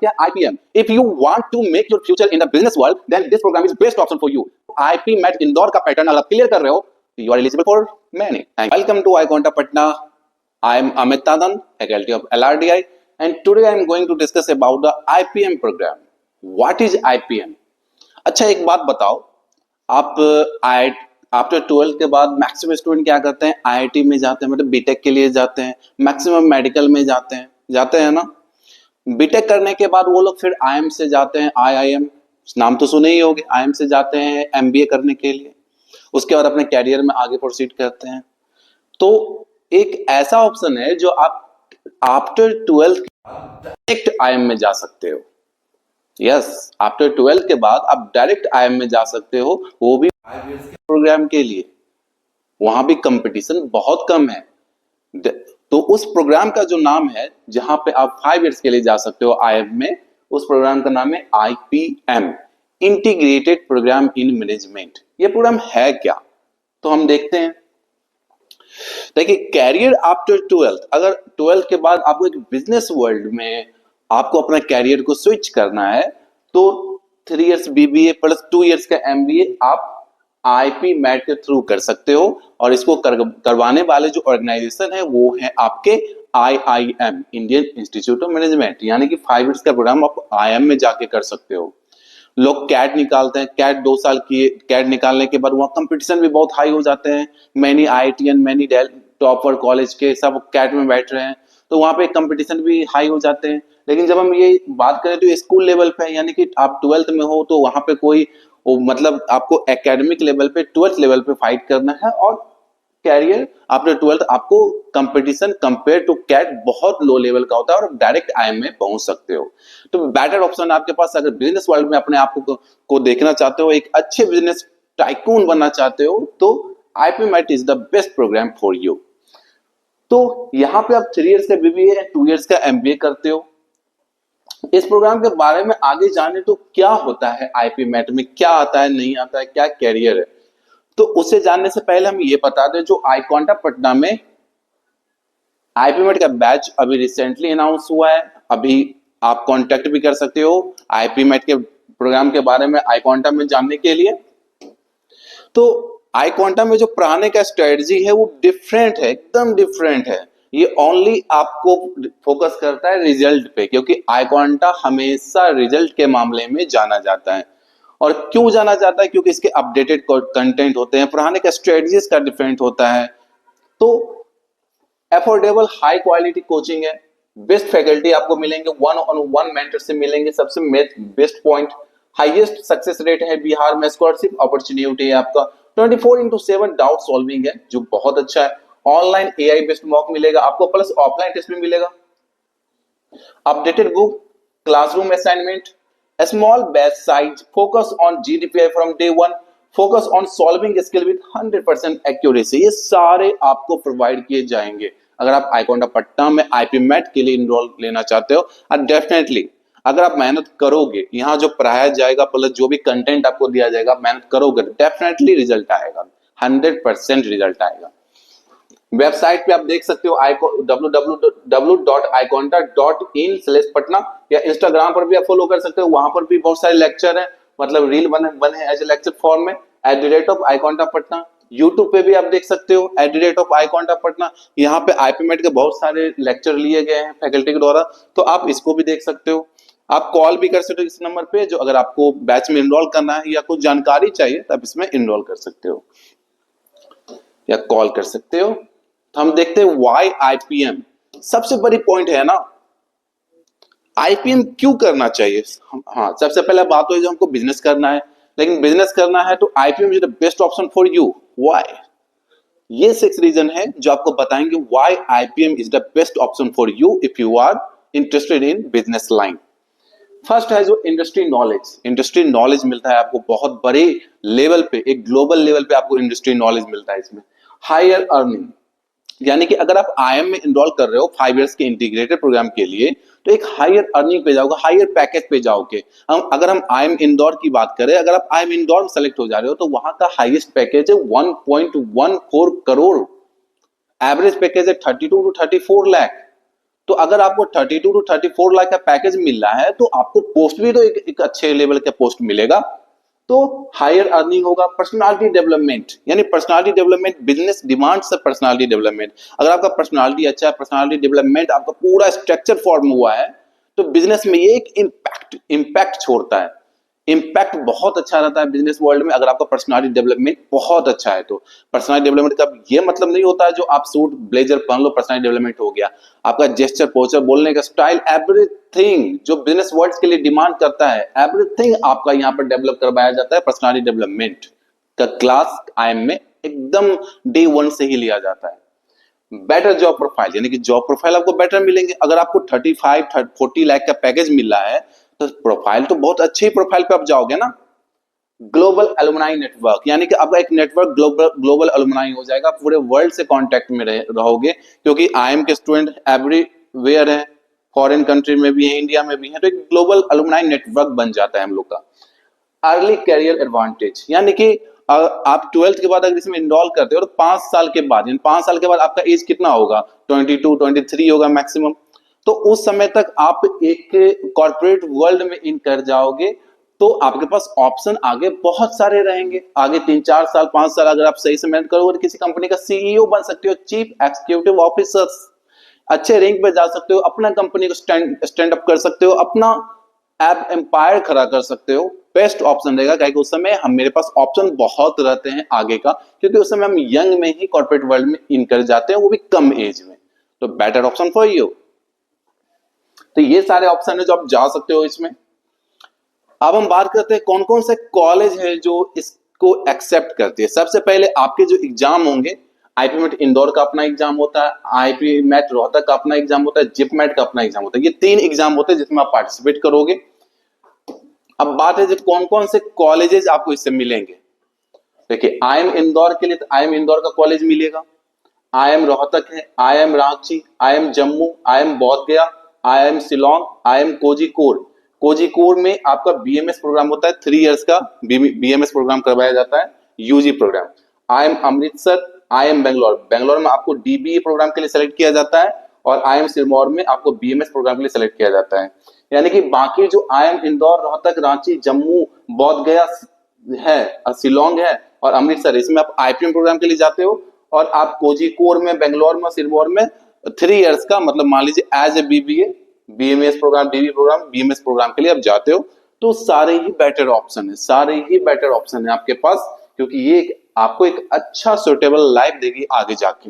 क्या है IPM. If you want to make your future in the business world, then this program is best option for you. IP MET Indore का pattern अगर clear कर रहे हो, you are eligible for many. Welcome to iConta Patna. I am Amit Tadan, faculty of LRDI, and today I am going to discuss about the IPM program. What is IPM? अच्छा एक बात बताओ, आप after 12 के बाद maximum student क्या करते हैं, IIT में जाते हैं, मतलब बीटेक के लिए जाते हैं, मैक्सिमम मेडिकल में जाते हैं ना। बीटेक करने के बाद वो लोग फिर IIM से जाते हैं, IIM नाम तो सुने ही होंगे, IIM से जाते हैं MBA करने के लिए, उसके बाद अपने कैरियर में आगे प्रोसीड करते हैं। तो एक ऐसा ऑप्शन है जो आप आफ्टर 12 डायरेक्ट IIM में जा सकते हो। यस, आफ्टर 12 के बाद आप डायरेक्ट IIM में जा सकते हो, वो भी 5 इयर्स के प्रोग्राम के लिए। वहां भी कंपटीशन बहुत कम है। तो उस प्रोग्राम का जो नाम है, जहां पे आप 5 इयर्स के लिए जा सकते हो IIM में, उस प्रोग्राम का नाम है IPM, integrated program in management. ये प्रोग्राम है क्या, तो हम देखते हैं। देखिए, कैरियर आफ्टर 12, अगर 12 के बाद आपको एक बिजनेस वर्ल्ड में आपको अपना कैरियर को स्विच करना है, तो 3 इयर्स BBA प्लस 2 इयर्स का MBA आप IP MET के थ्रू कर सकते हो। और इसको करवाने वाले जो ऑर्गेनाइजेशन है वो है आपके IIM, Indian institute of management, यानी कि 5 इयर्स का प्रोग्राम आप IIM में जाके कर सकते हो। लोग कैट निकालते हैं, कैट 2 साल की, कैट निकालने के बाद वहाँ कंपटीशन भी बहुत हाई हो जाते हैं। Many IITian, many topper college के सब कैट में बैठ रहे हैं, तो वहाँ पे कंपटीशन भी हाई हो जाते हैं। लेकिन जब हम ये बात करें तो स्कूल लेवल पे, यानी कि आप 12th में हो, तो वहाँ पे कोई मतलब आपको एकेडमिक लेवल पे 12th लेवल पे फाइट करना है, और कैरियर आफ्टर 12th आपको कंपटीशन कंपेयर टू कैट बहुत लो लेवल का होता है, और डायरेक्ट IIM में पहुंच सकते हो। तो बेटर ऑप्शन आपके पास, अगर बिजनेस वर्ल्ड में अपने आप को देखना चाहते हो, एक अच्छे बिजनेस टाइकून बनना चाहते हो, तो IP MET is the best program for you. तो यहाँ पे आप 3 इयर्स का BBA है, 2 इयर्स का MBA करते हो। इस प्रोग्राम के बारे में आगे जाने तो क्या होता है IP MET में, क्या आता है, नहीं आता है, क्या कैरियर है, तो उसे जानने से पहले हम ये बता दें, जो iConta पटना में IP MET का बैच अभी रिसेंटली अनाउंस हुआ है। अभी आप कांटेक्ट भी कर सकते हो IP MET के प्रोग्राम के बारे में iConta में जानने के लिए। तो iConta में जो पढ़ाने का स्ट्रेटजी है वो डिफरेंट है, एकदम डिफरेंट है। ये ओनली आपको फोकस करता है रिजल्ट पे, क्योंकि iConta हमेशा रिजल्ट के मामले में जाना जाता है। और क्यों जाना जाता है, क्योंकि इसके अपडेटेड कंटेंट होते हैं, पढ़ाने का स्ट्रेटजीज का डिफरेंट होता है। तो अफोर्डेबल हाई क्वालिटी कोचिंग है, बेस्ट फैकल्टी आपको मिलेंगे, 1-on-1 मेंटर से मिलेंगे, सबसे best point, highest success rate है बिहार में, स्कॉलरशिप अपॉर्चुनिटी है आपका, 24/7 डाउट सॉल्विंग है, जो बहुत अच्छा है। ऑनलाइन AI बेस्ड मॉक मिलेगा आपको, प्लस ऑफलाइन टेस्ट भी मिलेगा। Updated book, classroom assignment, small batch size, focus on GDPI from day 1, focus on solving skill with 100% accuracy, ये सारे आपको प्रोवाइड किए जाएंगे अगर आप iConta पटना में IP MET के लिए इनरोल लेना चाहते हो। और डेफिनेटली अगर आप मेहनत करोगे, यहाँ जो पढ़ाया जाएगा प्लस जो भी कंटेंट आपको दिया जाएगा, मेहनत करोगे, डेफिनेटली रिजल्ट आएगा, 100% रिजल्ट आएगा। वेबसाइट पे आप देख सकते हो www.iconta.in/patna, या इंस्टाग्राम पर भी आप फॉलो कर सकते हो, वहां पर भी बहुत सारे लेक्चर हैं, मतलब रील बने एज ए लेक्चर फॉर्म में, @iconta patna। यूट्यूब पे भी आप देख सकते हो @iconta patna। यहाँ पे IP MET के बहुत सारे लेक्चर लिए गए हैं फैकल्टी के द्वारा, तो आप इसको भी देख सकते हो। आप कॉल भी कर सकते हो इस नंबर पे, जो अगर आपको बैच में इनरोल करना है या कुछ जानकारी चाहिए तब इसमें इनरोल कर सकते हो या कॉल कर सकते हो। तो हम देखते हैं वाई IPM। सबसे बड़ी पॉइंट है ना, IPM क्यों करना चाहिए। हाँ, सबसे पहले बात हो, जो हमको बिजनेस करना है, लेकिन बिजनेस करना है तो IPM is the best option for you. Why? ये 6 रीजन है जो आपको बताएंगे why IPM is the best option for you if you are interested in business line. First है जो इंडस्ट्री नॉलेज, इंडस्ट्री नॉलेज मिलता है आपको बहुत बड़े लेवल पे, एक ग्लोबल लेवल पे आपको इंडस्ट्री नॉलेज मिलता है इसमें। हायर अर्निंग, यानी कि अगर आप IIM में इनरोल कर रहे हो 5 इयर्स के इंटीग्रेटेड प्रोग्राम के लिए, तो एक हायर अर्निंग पे जाओगे, हायर पैकेज पे जाओगे। अगर हम IIM इंदौर की बात करें, अगर आप IIM इंदौर में सेलेक्ट हो जा रहे हो, तो वहां का हाईएस्ट पैकेज है 1.14 करोड़, एवरेज पैकेज है 32 to 34 लाख। तो अगर आपको 32 टू 34 लाख का पैकेज मिल रहा है तो आपको पोस्ट भी तो एक अच्छे लेवल का पोस्ट मिलेगा, तो हायर अर्निंग होगा। पर्सनालिटी डेवलपमेंट, यानी पर्सनालिटी डेवलपमेंट, बिजनेस डिमांड से पर्सनालिटी डेवलपमेंट। अगर आपका पर्सनालिटी अच्छा है, पर्सनालिटी डेवलपमेंट आपका पूरा स्ट्रक्चर फॉर्म हुआ है, तो बिजनेस में ये एक इम्पैक्ट छोड़ता है। इम्पैक्ट बहुत अच्छा रहता है बिजनेस वर्ल्ड में अगर आपका पर्सनालिटी डेवलपमेंट बहुत अच्छा है तो। पर्सनालिटी डेवलपमेंट का ये मतलब नहीं होता है जो आप सूट ब्लेजर पहन लो पर्सनालिटी डेवलपमेंट हो गया। आपका जेस्चर, पोस्चर, बोलने का स्टाइल, एवरीथिंग जो बिजनेस वर्ल्ड के लिए डिमांड करता है, एवरीथिंग आपका यहाँ पर डेवलप करवाया जाता है। पर्सनालिटी डेवलपमेंट का क्लास IIM में एकदम डे 1 से ही लिया जाता है। बेटर जॉब प्रोफाइल, यानी कि जॉब प्रोफाइल आपको बेटर मिलेंगे। अगर आपको 35-40 लाख का पैकेज मिल रहा है तो प्रोफाइल तो बहुत अच्छी प्रोफाइल पे आप जाओगे ना। ग्लोबल एलुमनाई नेटवर्क, यानी कि आपका एक नेटवर्क ग्लोबल एलुमनाई हो जाएगा, पूरे वर्ल्ड से कांटेक्ट में रहोगे, क्योंकि IIM के स्टूडेंट एवरीवेयर है, फॉरेन कंट्री में भी है, इंडिया में भी है, तो एक ग्लोबल एलुमनाई नेटवर्क बन जाता है हम लोग का। अर्ली कैरियर एडवांटेज, यानी कि आप 12th के बाद अगर इसमें इनरोल करते हो तो 5 साल के बाद, यानी 5 साल के बाद आपका एज कितना होगा, 22-23 होगा मैक्सिमम। तो उस समय तक आप एक कॉर्पोरेट वर्ल्ड में इन कर जाओगे, तो आपके पास ऑप्शन आगे बहुत सारे रहेंगे। आगे 3-4 साल 5 साल अगर आप सही से मेहनत करोगे तो किसी कंपनी का CEO बन सकते हो, चीफ एग्जीक्यूटिव ऑफिसर, अच्छे रैंक पे जा सकते हो, अपना कंपनी को स्टैंड अप कर सकते हो, अपना ऐप एम्पायर खड़ा कर सकते हो। बेस्ट ऑप्शन रहेगा, क्योंकि उस समय हम मेरे पास ऑप्शन बहुत रहते हैं आगे का, क्योंकि उस समय हम यंग में ही कॉर्पोरेट वर्ल्ड में इन कर जाते हैं, वो भी कम एज में। तो बेटर ऑप्शन फॉर यू। तो ये सारे ऑप्शन है जो आप जा सकते हो इसमें। अब हम बात करते हैं कौन कौन से कॉलेज है जो इसको एक्सेप्ट करती है। सबसे पहले आपके जो एग्जाम होंगे, आईपी मेट इंदौर का अपना एग्जाम होता है, आईपी मेट रोहतक का अपना एग्जाम होता है, जिप मेट का अपना एग्जाम होता है। ये 3 एग्जाम होते हैं जिसमें आप पार्टिसिपेट करोगे। अब बात है कौन कौन से कॉलेजेस आपको इससे मिलेंगे। देखिए, IIM इंदौर के लिए तो IIM इंदौर का कॉलेज मिलेगा, IIM रोहतक है, IIM Ranchi, IIM Jammu, IIM बोध गया, IIM शिलोंग, IIM कोझिकोड। कोझिकोड में आपका BMS प्रोग्राम होता है, 3 इयर्स का BMS प्रोग्राम करवाया जाता है, UG program. IIM Amritsar, IIM Bangalore, Bangalore में आपको DBA प्रोग्राम के लिए सेलेक्ट किया जाता है, और IIM सिरमौर में आपको BMS प्रोग्राम के लिए सेलेक्ट किया जाता है। यानी कि बाकी जो IIM इंदौर, रोहतक, रांची, जम्मू, बोध गया है, शिलोंग है और अमृतसर, इसमें आप IPM प्रोग्राम के लिए जाते हो, और आप कोझिकोड में, बेंगलोर में, सिरमौर में 3 इयर्स का, मतलब मान लीजिए as a BBA, BMS program, DB program, BMS program के लिए आप जाते हो। तो सारे ही बेटर ऑप्शन है, सारे ही बेटर ऑप्शन है आपके पास, क्योंकि ये आपको एक अच्छा सुटेबल लाइफ देगी आगे जाके।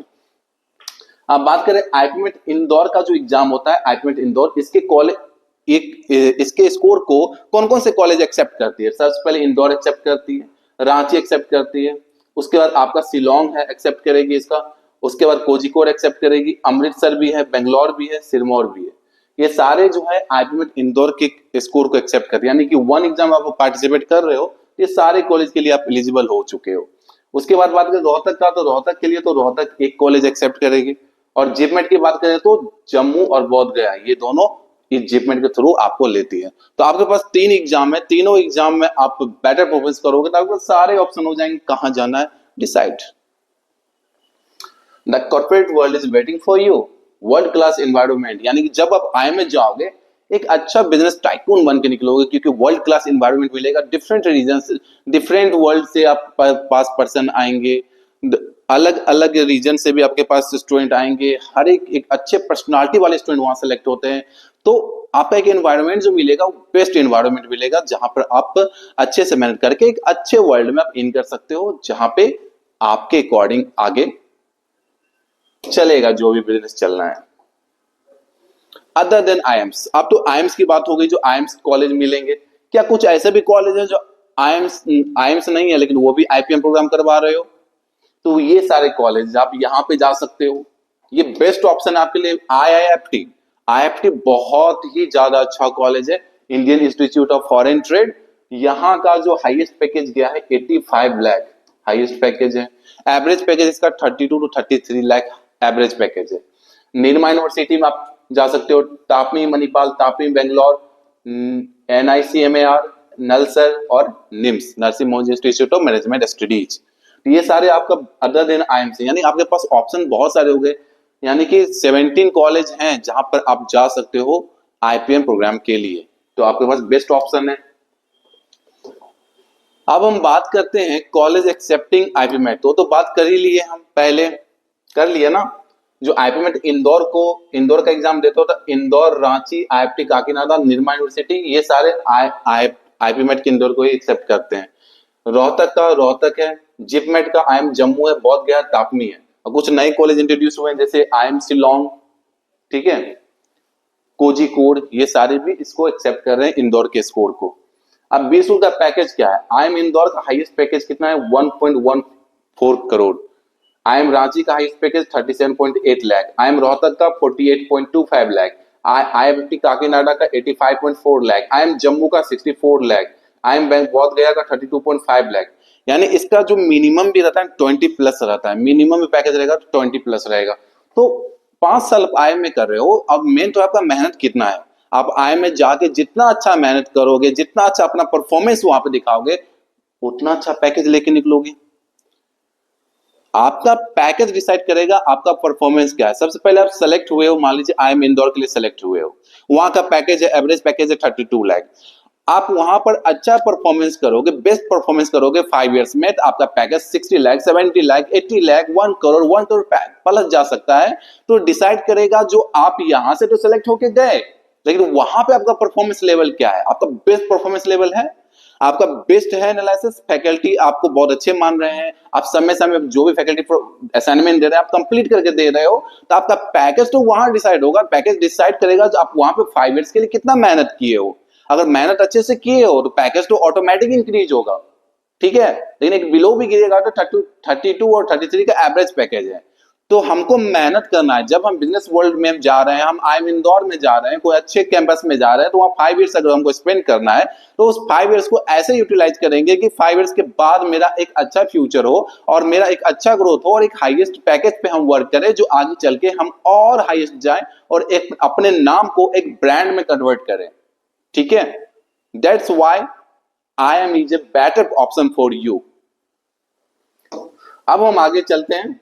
अब बात करें आईपीमेट इंदौर का जो एग्जाम होता है, आईपीमेट इंदौर, इसके कॉलेज इसके स्कोर को कौन कौन से कॉलेज एक्सेप्ट करती है। सबसे पहले इंदौर एक्सेप्ट करती है, रांची एक्सेप्ट करती है, उसके बाद आपका शिलोंग है एक्सेप्ट करेगी इसका, उसके बाद कोझिकोड एक्सेप्ट करेगी, अमृतसर भी है, बेंगलोर भी है, सिरमौर भी है। ये सारे जो है आईपीमेट इंदौर के स्कोर को एक्सेप्ट करते हैं, यानी कि 1 एग्जाम आप पार्टिसिपेट कर रहे हो, ये सारे कॉलेज के लिए आप एलिजिबल हो चुके हो। उसके बाद बात करें रोहतक का, तो रोहतक के लिए तो रोहतक एक कॉलेज एक्सेप्ट करेगी, और जिपमेट की बात करें तो जम्मू और बोध गया, ये दोनों इस जिपमेट के थ्रू आपको लेती है। तो आपके पास 3 एग्जाम है, तीनों एग्जाम में आप बेटर परफॉर्मेंस करोगे तो आपके पास सारे ऑप्शन हो जाएंगे कहां जाना है, decide. The corporate world is waiting for you, world class environment, यानी कि जब आप IIM में जाओगे एक अच्छा बिजनेस टाइकून बन के निकलोगे, क्योंकि वर्ल्ड क्लास एनवायरनमेंट मिलेगा। डिफरेंट रीजन से, डिफरेंट वर्ल्ड से आप पास पर्सन आएंगे, अलग अलग रीजन से भी आपके पास स्टूडेंट आएंगे, हर एक अच्छे पर्सनालिटी वाले स्टूडेंट वहां सेलेक्ट होते हैं। तो आपका एक एनवायरनमेंट जो मिलेगा वो बेस्ट एनवायरनमेंट मिलेगा, जहां पर आप अच्छे से मेहनत करके एक अच्छे वर्ल्ड में आप इन कर सकते हो, जहां पे आपके अकॉर्डिंग आगे चलेगा जो भी बिजनेस चलना है। अदर देन IIMs, अब तो IIMs की बात हो गई, जो IIMs कॉलेज मिलेंगे। क्या कुछ ऐसे भी कॉलेज हैं जो IIMs नहीं है लेकिन वो भी IPM प्रोग्राम करवा रहे हो, तो ये सारे कॉलेज आप यहाँ पे जा सकते हो। ये बेस्ट ऑप्शन है आपके लिए। IIFT बहुत ही ज्यादा अच्छा कॉलेज है, Indian institute of foreign trade. यहाँ का जो हाईएस्ट पैकेज गया है 85 लाख हाईएस्ट पैकेज है। एवरेज पैकेज इसका 32 टू 33 लाख एवरेज पैकेज है। निर्मा यूनिवर्सिटी में आप जा सकते हो, तापी मणिपाल, तापी बेंगलोर, NICMAR, नलसर और NMIMS, Narsingh Mohan institute of management studies. ये सारे आपका अदर देन IIMs, यानी आपके पास ऑप्शन बहुत सारे हो गए। यानी कि 17 कॉलेज हैं जहां पर आप जा सकते हो आईपीएम प्रोग्राम के लिए, तो आपके पास बेस्ट ऑप्शन है। अब हम बात करते हैं कॉलेज एक्सेप्टिंग आईपीमेट, तो बात कर ही लिए, हम पहले कर लिए ना। जो आईपीमेट इंदौर का एग्जाम देते हो, तो इंदौर, रांची, आईआईटी काकीनाडा, निर्मा यूनिवर्सिटी, ये सारे आईपीमेट के इंदौर को ही एक्सेप्ट करते हैं। रोहतक का रोहतक है, जिपमेट का आईएम जम्मू है, बोध गया, तापनी है। और कुछ नए कॉलेज इंट्रोड्यूस हुए हैं जैसे आईएम शिलोंग, ठीक है, कोझिकोड, ये सारे भी इसको एक्सेप्ट कर रहे हैं इंदौर के स्कोर को। अब बीसू का पैकेज क्या है? आईएम इंदौर का हाईएस्ट पैकेज कितना है? 1.14 करोड़। आईएम रांची का highest package 37.8 lakh. IIM Rohtak का 48.25 लाख। आईआईटी काकीनाडा का 85.4 लाख। आईएम जम्मू का 64 लाख। आईएम बैंक बोध गया का 32.5 लाख। यानी इसका जो मिनिमम भी रहता है 20 प्लस रहता है, मिनिमम भी पैकेज रहेगा तो 20 प्लस रहेगा। तो 5 साल आप आईएम में कर रहे हो, अब मेन तो आपका मेहनत कितना है। आप आईएम में जाके जितना अच्छा मेहनत करोगे, जितना अच्छा अपना परफॉर्मेंस वहां पे दिखाओगे, उतना अच्छा पैकेज लेके निकलोगे। आपका पैकेज डिसाइड करेगा आपका परफॉर्मेंस क्या है। सबसे पहले आप सेलेक्ट हुए हो, मान लीजिए आईएम इंदौर के लिए सेलेक्ट हुए हो, वहां का पैकेज है, एवरेज पैकेज है 32 लाख। आप वहां पर अच्छा परफॉर्मेंस करोगे, बेस्ट परफॉर्मेंस करोगे 5 इयर्स में, तो आपका पैकेज 60 लाख, 70 लाख, 80 लाख, 1 करोड़ प्लस जा सकता है। तो डिसाइड करेगा जो आप यहां से तो सेलेक्ट होके गए, लेकिन वहां पे आपका परफॉर्मेंस लेवल क्या है, आपका बेस्ट परफॉर्मेंस लेवल है, आपका बेस्ट है एनालिसिस, फैकल्टी आपको बहुत अच्छे मान रहे हैं, आप समय समय जो भी फैकल्टी असाइनमेंट दे रहे हैं आप कंप्लीट करके दे रहे हो, तो आपका पैकेज तो वहां डिसाइड होगा। पैकेज डिसाइड करेगा जो आप वहां पे 5 इयर्स के लिए कितना मेहनत किए हो। अगर मेहनत अच्छे से किए हो तो पैकेज तो ऑटोमेटिक इंक्रीज होगा, ठीक है। लेकिन एक बिलो भी गिरेगा तो 32 और 33 का एवरेज पैकेज है। तो हमको मेहनत करना है। जब हम बिजनेस वर्ल्ड में जा रहे हैं, हम आईएम इंदौर में जा रहे हैं, कोई अच्छे कैंपस में जा रहे हैं, तो वहाँ 5 इयर्स अगर हमको स्पेंड करना है, तो उस 5 इयर्स को ऐसे यूटिलाइज करेंगे कि 5 इयर्स के बाद मेरा एक अच्छा फ्यूचर हो और मेरा एक अच्छा ग्रोथ हो और एक हाईएस्ट पैकेज पे हम वर्क करें, जो आगे चल के हम और हाईएस्ट जाएं और एक अपने नाम को एक ब्रांड में कन्वर्ट करें, ठीक है। That's why IIM is a better option for you. अब हम आगे चलते हैं।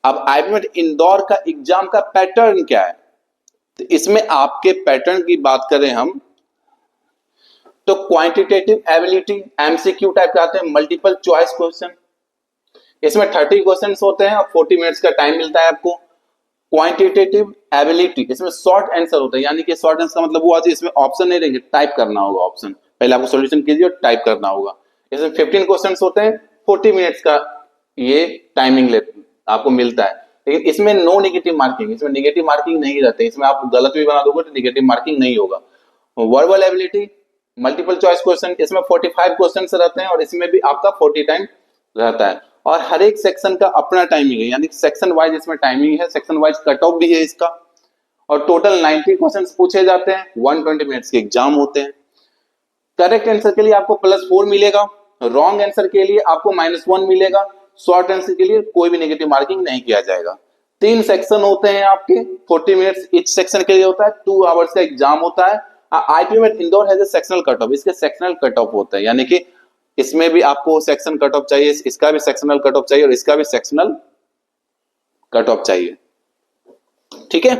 अब आईपीमेट इंदौर का एग्जाम का पैटर्न क्या है, तो इसमें आपके पैटर्न की बात करें हम, तो क्वांटिटेटिव एबिलिटी एमसीक्यू टाइप के आते हैं, मल्टीपल चॉइस क्वेश्चन। इसमें 30 क्वेश्चन होते हैं और 40 मिनट्स का टाइम मिलता है आपको। क्वांटिटेटिव एबिलिटी, इसमें शॉर्ट आंसर होता है, यानी कि शॉर्ट आंसर मतलब वो आज इसमें ऑप्शन नहीं रहेंगे, टाइप करना होगा ऑप्शन, पहले आपको सॉल्यूशन कीजिए और टाइप करना होगा। इसमें 15 क्वेश्चन होते हैं, 40 मिनट्स का ये टाइमिंग आपको मिलता है। लेकिन इसमें नो नेगेटिव मार्किंग, इसमें नेगेटिव मार्किंग नहीं रहते, इसमें आप गलत भी बना दोगे तो नेगेटिव मार्किंग नहीं होगा। Verbal ability, multiple choice question, इसमें 45 क्वेश्चन रहते हैं और इसमें भी आपका 40 टाइम रहता है। और हर एक सेक्शन का अपना टाइमिंग है, यानी सेक्शन वाइज इसमें टाइमिंग है, सेक्शन वाइज कट ऑफ भी है इसका। और टोटल 90 क्वेश्चन पूछे जाते हैं, 120 मिनट्स के एग्जाम होते हैं। करेक्ट आंसर के लिए आपको +4 मिलेगा, रॉन्ग आंसर के लिए आपको -1 मिलेगा, शॉर्ट आंसर के लिए कोई भी नेगेटिव मार्किंग नहीं किया जाएगा। 3 सेक्शन होते हैं आपके, 40 मिनट्स ईच सेक्शन के लिए होता है, 2 आवर्स का एग्जाम होता है। IPMAT Indore has a sectional cut off, इसके सेक्शनल कट ऑफ होता है, यानी कि इसमें भी आपको सेक्शन कट ऑफ चाहिए, इसका भी सेक्शनल कट ऑफ चाहिए और इसका भी सेक्शनल कट ऑफ चाहिए, ठीक है।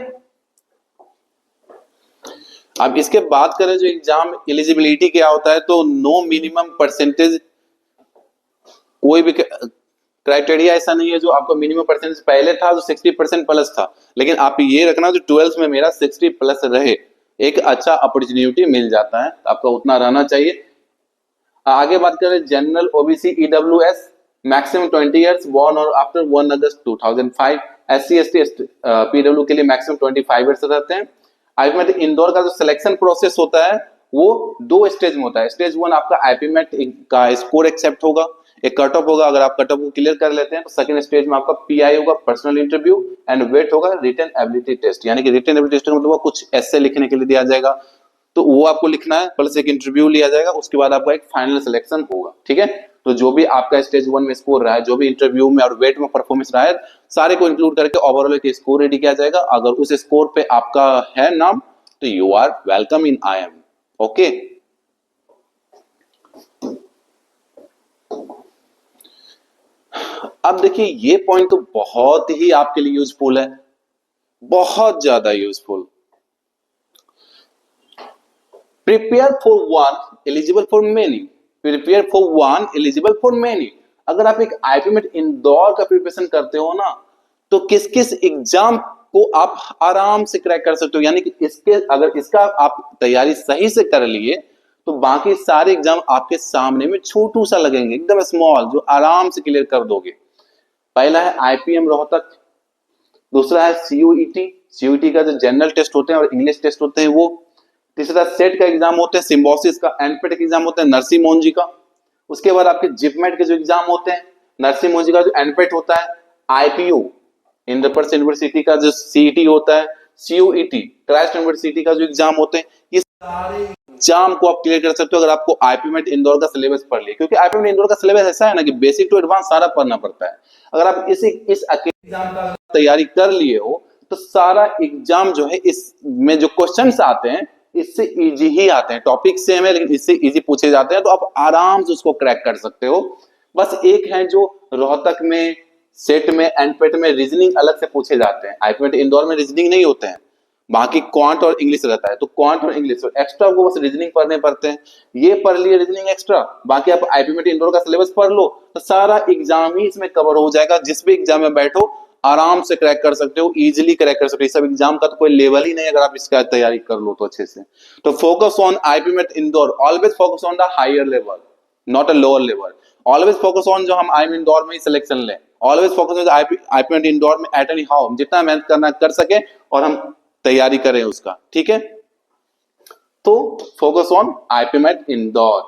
अब इसके बात करें जो एग्जाम एलिजिबिलिटी क्या होता है, तो नो मिनिमम परसेंटेज, कोई भी क्राइटेरिया ऐसा नहीं है जो आपको मिनिमम परसेंटेज पहले था जो 60% प्लस था, लेकिन आप ये रखना जो 12th में मेरा 60 प्लस रहे, एक अच्छा अपॉर्चुनिटी मिल जाता है, आपका उतना रहना चाहिए। आगे बात करें general OBC EWS, maximum 20 years, born और आफ्टर 1 अगस्त 2005। एससी एसटी पीडब्ल्यू के लिए मैक्सिमम 25 इयर्स रहते हैं। आईपीमेट इंदौर का जो सिलेक्शन प्रोसेस होता है वो 2 स्टेज में होता है। स्टेज 1 आपका आईपीमेट का स्कोर एक्सेप्ट होगा, एक कट ऑफ होगा, अगर आप कट ऑफ को क्लियर कर लेते हैं तो सेकंड स्टेज में आपका पीआई होगा, पर्सनल इंटरव्यू, एंड वेट होगा रिटन एबिलिटी टेस्ट, यानी कि रिटन एबिलिटी टेस्ट मतलब कुछ ऐसे लिखने के लिए दिया जाएगा, तो वो आपको लिखना है, प्लस एक इंटरव्यू लिया जाएगा, उसके बाद आपका एक फाइनल सिलेक्शन होगा, ठीक है। तो जो भी आपका स्टेज 1 में स्कोर रहा है, जो भी इंटरव्यू में और वेट में परफॉर्मेंस रहा है, सारे को इंक्लूड करके ओवरऑल एक स्कोर रेडी किया जाएगा। अगर उस स्कोर पे आपका है नाम तो you are welcome in IIM, okay. अब देखिए ये पॉइंट तो बहुत ही आपके लिए यूजफुल है, बहुत ज्यादा useful. Prepare for one eligible for many, prepare for one eligible for many. अगर आप एक आईपी मेट इंदौर का प्रिपरेशन करते हो ना, तो किस किस एग्जाम को आप आराम से क्रैक कर सकते हो, यानी कि इसके अगर इसका आप तैयारी सही से कर लिए तो बाकी सारे एग्जाम आपके सामने में छोटू सा लगेंगे, एकदम स्मॉल, जो आराम से क्लियर कर दोगे। पहला है आईपीएम रोहतक, दूसरा है सीयूईटी, सीयूईटी का जो जनरल टेस्ट होते हैं और इंग्लिश टेस्ट होते हैं वो, तीसरा सेट का एग्जाम होते हैं, सिम्बोसिस का, एनपेट का एग्जाम होता है नरसिंह मोहन का। उसके बाद आपके जिपमेट के जो एग्जाम होते हैं, नरसिंह मोहन का जो एनपेट होता है, आईपीयू इंद्रप्रस्थ यूनिवर्सिटी का जो सीईटी होता है, सीयूईटी क्राइस्ट यूनिवर्सिटी का जो एग्जाम होते हैं, ये सारे एग्जाम को आप क्लियर कर सकते हो अगर आपको आईपीमेट इंदौर का सिलेबस पढ़ लिया। क्योंकि आईपीमेट इंदौर का सिलेबस ऐसा है ना कि बेसिक टू एडवांस सारा पढ़ना पड़ता है। अगर आप इस अकेले एग्जाम का तैयारी कर लिए हो तो सारा एग्जाम जो है इसमें जो क्वेश्चंस आते हैं इससे इजी ही आते हैं, टॉपिक सेम है लेकिन इससे इजी पूछे जाते हैं, तो आप आराम से उसको क्रैक कर सकते हो। बस एक है जो रोहतक में, सेट में, एनपेट में रीजनिंग अलग से पूछे जाते हैं, आईपीमेट इंदौर में रीजनिंग नहीं होते हैं, बाकी क्वांट और इंग्लिश रहता है। तो क्वांट और इंग्लिश एक्स्ट्रा को बस रीजनिंग पढ़ने पड़ते हैं, ये पढ़ लिए रीजनिंग एक्स्ट्रा, बाकी आप आईपीमेट इंदौर का सिलेबस पढ़ लो तो सारा एग्जाम ही इसमें कवर हो जाएगा। जिस भी एग्जाम में बैठो आराम से क्रैक कर सकते हो, इजीली क्रैक कर सकते हो। सब एग्जाम का तो कोई लेवल ही नहीं अगर आप इसका तैयारी कर लो तो अच्छे से। तो focus on IPMAT Indore, always focus on the higher level, not a lower level. Always focus on जो हम आईएम इंदौर में ही सिलेक्शन लें, always focus on IPMAT Indore में एट एनी हाउ, जितना मेहनत करना कर सके और हम तैयारी करें उसका, ठीक है। तो फोकस ऑन आईपीमेट इंदौर।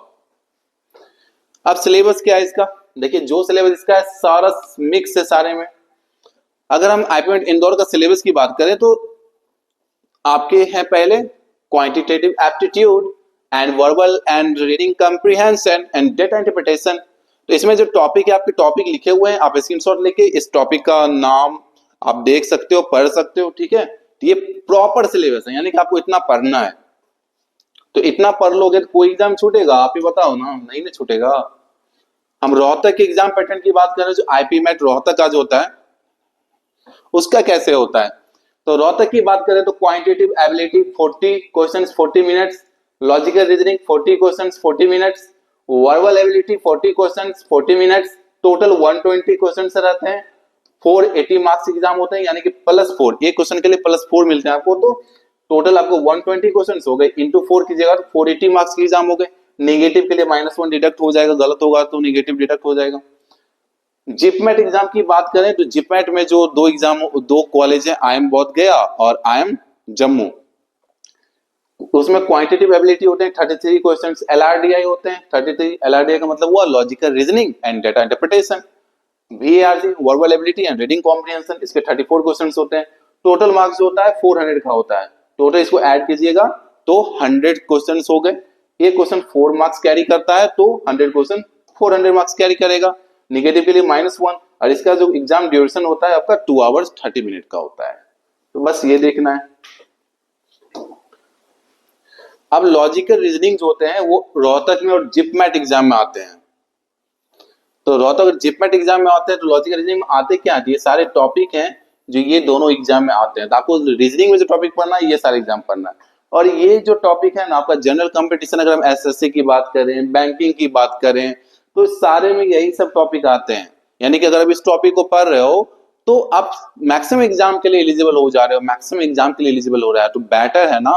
अब सिलेबस क्या है इसका, देखिए जो सिलेबस इसका है सारा मिक्स है सारे में। अगर हम आईपीमेट इंदौर का सिलेबस की बात करें तो आपके हैं पहले quantitative aptitude and verbal and reading comprehension and data interpretation. तो इसमें जो टॉपिक है, आपके टॉपिक लिखे हुए हैं, आप स्क्रीनशॉट लेके इस टॉपिक का नाम आप देख सकते हो, पढ़ सकते हो, ठीक है। तो ये प्रॉपर सिलेबस है, यानी कि आपको इतना पढ़ना है। तो इतना पढ़ लोगे तो कोई एग्जाम छूटेगा, आप ही बताओ ना, नहीं ना छूटेगा। हम रोहतक के एग्जाम पैटर्न की बात करें, जो आईपीमेट रोहतक का जो होता है उसका कैसे होता है। तो रोहतक की बात करें तो quantitative ability 40 questions 40 minutes, logical reasoning 40 questions 40 minutes, verbal ability 40 questions 40 minutes, total 120 questions रहते हैं। 480 मार्क्स एग्जाम होते हैं, यानी कि +4, एक क्वेश्चन के लिए +4 मिलते हैं आपको। तो टोटल आपको 120 क्वेश्चंस हो गए, इंटू 4 कीजिएगा तो 480 मार्क्स के एग्जाम हो गए। नेगेटिव के लिए -1 डिडक्ट हो जाएगा, गलत होगा तो नेगेटिव डिडक्ट हो जाएगा। जिपमेट एग्जाम की बात करें तो जिपमेट में जो दो कॉलेज है, आईएम बोध गया और आईएम जम्मू, उसमें क्वांटिटेटिव एबिलिटी होते हैं 33 क्वेश्चंस, एलआरडीआई होते हैं 33, एलआरडीआई का मतलब हुआ logical reasoning and data interpretation, VRC verbal ability and reading comprehension, इसके 34 क्वेश्चंस होते हैं। टोटल मार्क्स जो होता है 400 का होता है, टोटल इसको ऐड कीजिएगा तो 100 क्वेश्चंस हो गए। एक क्वेश्चन 4 मार्क्स कैरी करता है तो 100 क्वेश्चन 400 मार्क्स कैरी करेगा। नेगेटिव के लिए -1, और इसका जो एग्जाम ड्यूरेशन होता है आपका 2 आवर्स 30 मिनट का होता है। तो बस ये देखना है। अब लॉजिकल रीजनिंग जो होते हैं वो रोहतक में और जिपमेट एग्जाम में आते हैं। तो रोहतक और जिपमेट एग्जाम में आते हैं तो लॉजिकल रीजनिंग में आते क्या है, ये सारे टॉपिक हैं जो ये दोनों एग्जाम में आते हैं। तो आपको रीजनिंग में जो टॉपिक पढ़ना है ये सारे एग्जाम पढ़ना है। और ये जो टॉपिक है ना आपका जनरल कंपटीशन, अगर हम एसएससी की बात करें, बैंकिंग की बात करें, तो सारे में यही सब टॉपिक आते हैं। यानी कि अगर आप इस टॉपिक को पढ़ रहे हो तो आप मैक्सिमम एग्जाम के लिए एलिजिबल हो जा रहे हो, मैक्सिमम एग्जाम के लिए एलिजिबल हो रहा है। तो बेटर है ना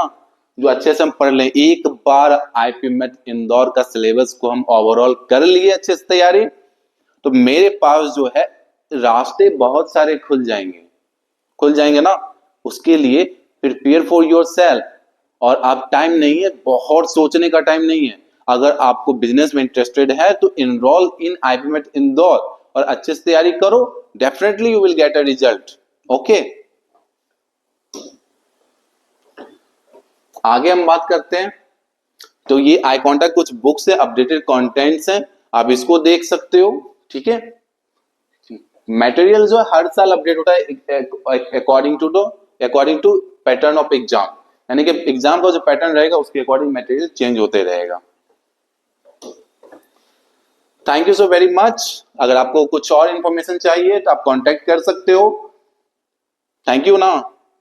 जो अच्छे से हम पढ़ लें। एक बार आईपीमेट इंदौर का सिलेबस को हम ओवरऑल कर लिए अच्छे से तैयारी, तो मेरे पास जो है रास्ते बहुत सारे खुल जाएंगे ना। उसके लिए प्रिपेयर फॉर योरसेल्फ, और आप टाइम नहीं है, बहुत सोचने का टाइम नहीं है। अगर आपको बिजनेस में इंटरेस्टेड है तो इनरोल इन आईपीमेट इंदौर और अच्छे से तैयारी करो, definitely you will get a result. Okay, आगे हम बात करते हैं। तो ये आई कांटेक्ट कुछ बुक्स है, अपडेटेड कंटेंट्स हैं, आप इसको देख सकते हो, ठीक है। मटेरियल जो है हर साल अपडेट होता है according to pattern of exam, यानी कि एग्जाम का जो पैटर्न रहेगा उसके अकॉर्डिंग मटेरियल चेंज होते रहेगा। Thank you so very much. अगर आपको कुछ और इन्फॉर्मेशन चाहिए तो आप कांटेक्ट कर सकते हो। थैंक यू ना।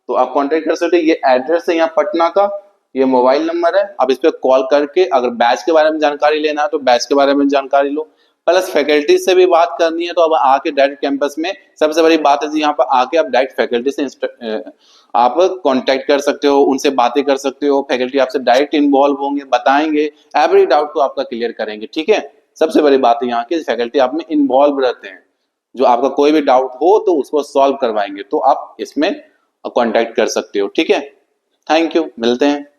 तो आप कांटेक्ट कर सकते हो, ये एड्रेस है यहाँ पटना का, ये मोबाइल नंबर है, आप इस पर कॉल करके अगर बैच के बारे में जानकारी लेना है तो बैच के बारे में जानकारी लो, प्लस फैकल्टी से भी बात करनी है तो अब आके डायरेक्ट कैंपस में, सबसे बड़ी बात है जी यहाँ पर आके आप डायरेक्ट फैकल्टी से आप कांटेक्ट कर सकते हो, उनसे बातें कर सकते हो, फैकल्टी आपसे डायरेक्ट इन्वॉल्व होंगे, बताएंगे, एवरी डाउट को आपका क्लियर करेंगे। ठीक है, सबसे बड़ी बात है यहाँ की फैकल्टी आप में इन्वॉल्व रहते हैं, जो आपका कोई भी डाउट हो तो उसको सॉल्व करवाएंगे, तो आप इसमें कांटेक्ट कर सकते हो। ठीक है, थैंक यू, मिलते हैं।